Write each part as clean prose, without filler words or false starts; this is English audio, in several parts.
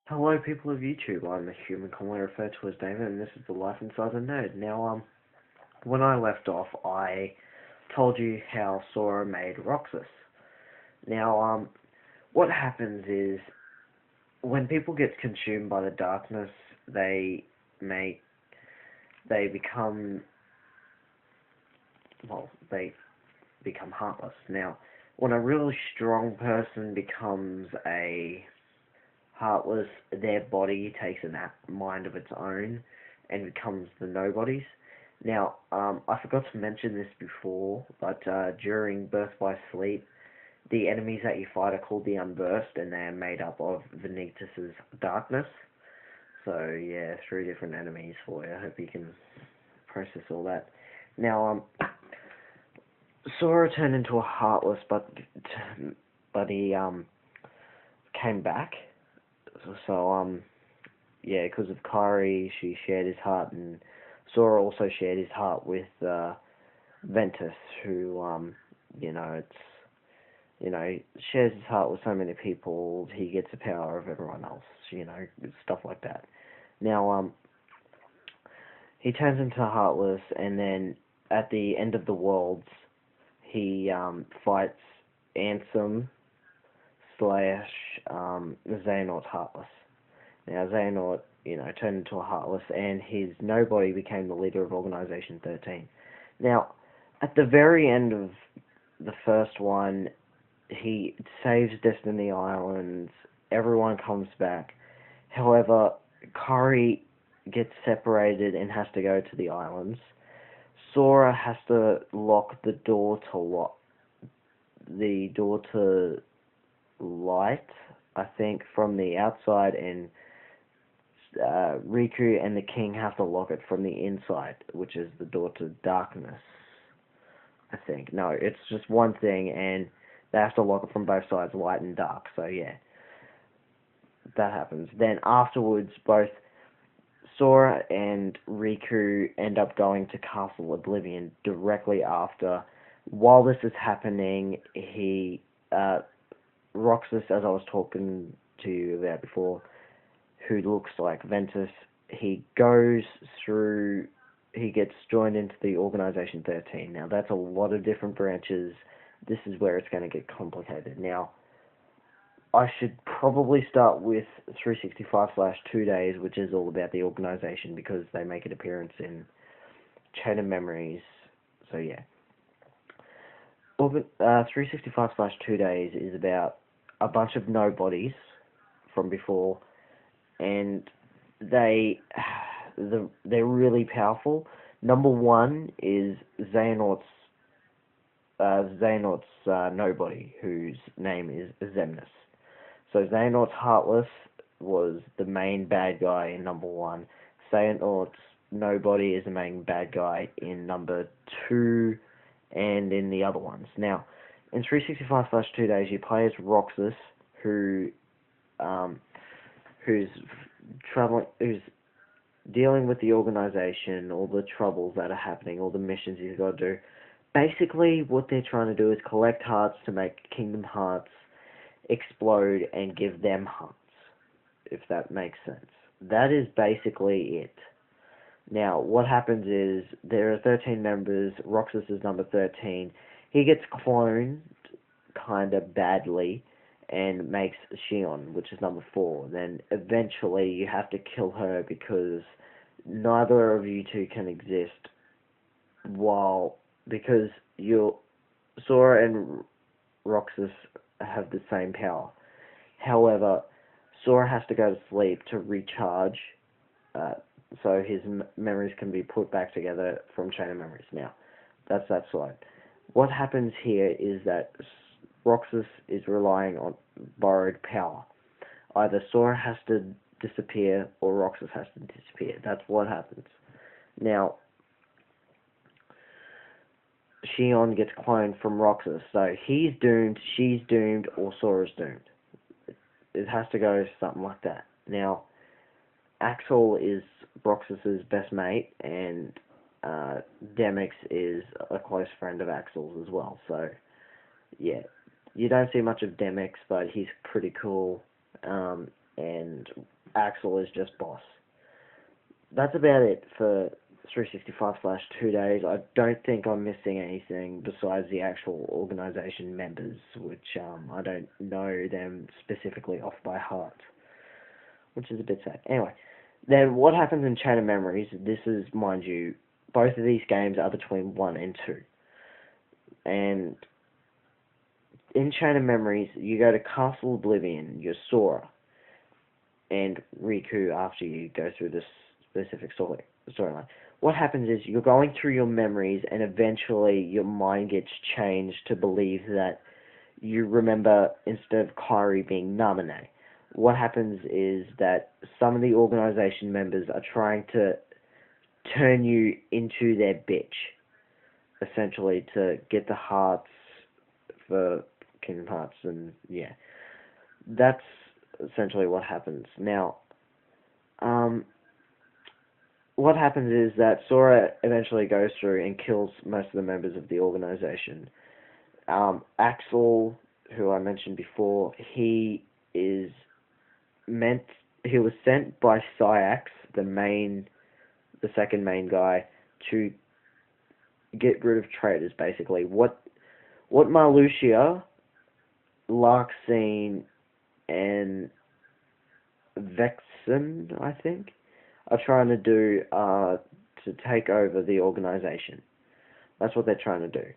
Hello, people of YouTube. I'm a human commonly referred to as David, and this is the Life Inside the Nerd. Now, when I left off, I told you how Sora made Roxas. Now, what happens is when people get consumed by the darkness, they make they become they become heartless. Now, when a really strong person becomes a heartless, their body takes a mind of its own and becomes the nobodies. Now, I forgot to mention this before, but during Birth by Sleep, the enemies that you fight are called the Unversed, and they are made up of Vanitas's darkness. So yeah, three different enemies for you. I hope you can process all that. Now, Sora turned into a heartless, but he came back. So yeah, because of Kairi, she shared his heart, and Sora also shared his heart with Ventus, who it's shares his heart with so many people. He gets the power of everyone else, stuff like that. Now he turns into Heartless, and then at the end of the worlds, he fights Ansem slash Xehanort Heartless. Now Xehanort, turned into a Heartless, and his nobody became the leader of Organization 13. Now, at the very end of the first one, he saves Destiny Islands. Everyone comes back. However, Kairi gets separated and has to go to the islands. Sora has to lock the door to light, I think, from the outside, and Riku and the king have to lock it from the inside, which is the door to darkness, I think. No, it's just one thing, and they have to lock it from both sides, light and dark. So yeah, that happens. Then afterwards, both Sora and Riku end up going to Castle Oblivion directly after. While this is happening, Roxas, as I was talking to you about before, who looks like Ventus, he gets joined into the Organization 13. Now, that's a lot of different branches. This is where it's going to get complicated. Now, I should probably start with 365/2 Days, which is all about the organization, because they make an appearance in Chain of Memories. So, yeah. 365/2 Days is about a bunch of nobodies from before, and they're really powerful. Number one is Xehanort's nobody, whose name is Xemnas. So Xehanort's Heartless was the main bad guy in number one. Xehanort's nobody is the main bad guy in number two and in the other ones. Now, in 365/2 Days, you play as Roxas, who's who's dealing with the organization, all the troubles that are happening, all the missions he's got to do. Basically, what they're trying to do is collect hearts to make Kingdom Hearts explode and give them hearts, if that makes sense. That is basically it. Now, what happens is there are 13 members. Roxas is number 13. He gets cloned kind of badly and makes Xion, which is number 4. Then eventually you have to kill her because neither of you two can exist because Sora and Roxas have the same power. However, Sora has to go to sleep to recharge, so his memories can be put back together from Chain of Memories. Now, that's that side. What happens here is that Roxas is relying on borrowed power. Either Sora has to disappear or Roxas has to disappear. That's what happens. Now, Xion gets cloned from Roxas, so he's doomed, she's doomed, or Sora's doomed. It has to go something like that. Now, Axel is Roxas's best mate, and Demyx is a close friend of Axel's as well. So, yeah, you don't see much of Demyx, but he's pretty cool. and Axel is just boss. That's about it for 365/2 days. I don't think I'm missing anything besides the actual organization members, which I don't know them specifically off by heart, which is a bit sad. Anyway, then what happens in Chain of Memories? This is, mind you, both of these games are between 1 and 2. And in Chain of Memories, you go to Castle Oblivion, you're Sora, and Riku after you go through this specific storyline. What happens is you're going through your memories, and eventually your mind gets changed to believe that you remember, instead of Kairi, being Namine. What happens is that some of the organization members are trying to turn you into their bitch, essentially, to get the hearts for Kingdom Hearts, and yeah, that's essentially what happens. Now, what happens is that Sora eventually goes through and kills most of the members of the organization. Axel, who I mentioned before, he was sent by Syax, the second main guy, to get rid of traitors. Basically, what Marluxia, Larxene, and Vexen, I think, are trying to do to take over the organization. That's what they're trying to do.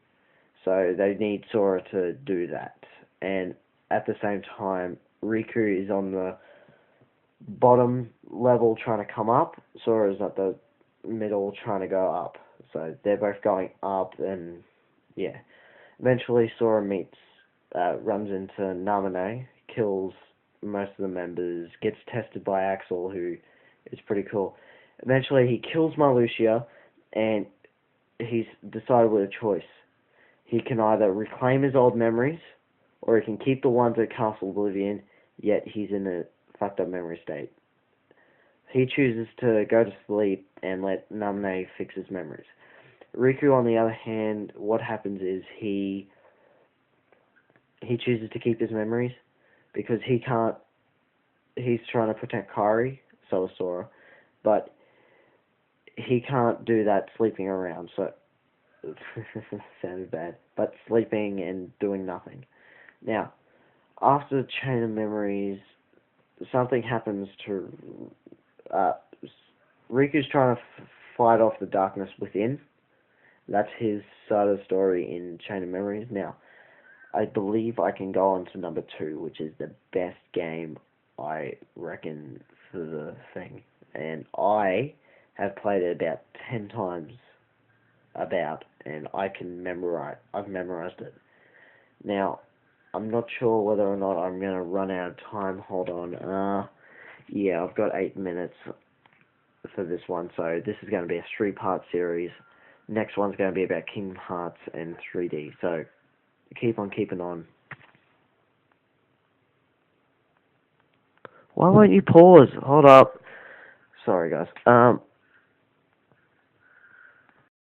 So they need Sora to do that. And at the same time, Riku is on the bottom level trying to come up. Sora's at the middle trying to go up. So they're both going up, and yeah. Eventually Sora runs into Namine, kills most of the members, gets tested by Axel, who is pretty cool. Eventually he kills Marluxia, and he's decided with a choice. He can either reclaim his old memories, or he can keep the ones at Castle Oblivion, yet he's in a fucked up memory state. He chooses to go to sleep and let Namine fix his memories. Riku, on the other hand, what happens is he chooses to keep his memories because he's trying to protect Kairi, so is Sora, but he can't do that sleeping around, so sounded bad, but sleeping and doing nothing. Now, after the Chain of Memories, something happens to Riku's trying to fight off the darkness within. That's his side of the story in Chain of Memories. Now, I believe I can go on to number 2, which is the best game, I reckon, for the thing. And I have played it about 10 times, and I've memorized it. Now, I'm not sure whether or not I'm going to run out of time. Hold on. Yeah, I've got 8 minutes for this one, so this is going to be a 3-part series. Next one's going to be about Kingdom Hearts and 3D, so keep on keeping on. Why won't you pause? Hold up. Sorry, guys.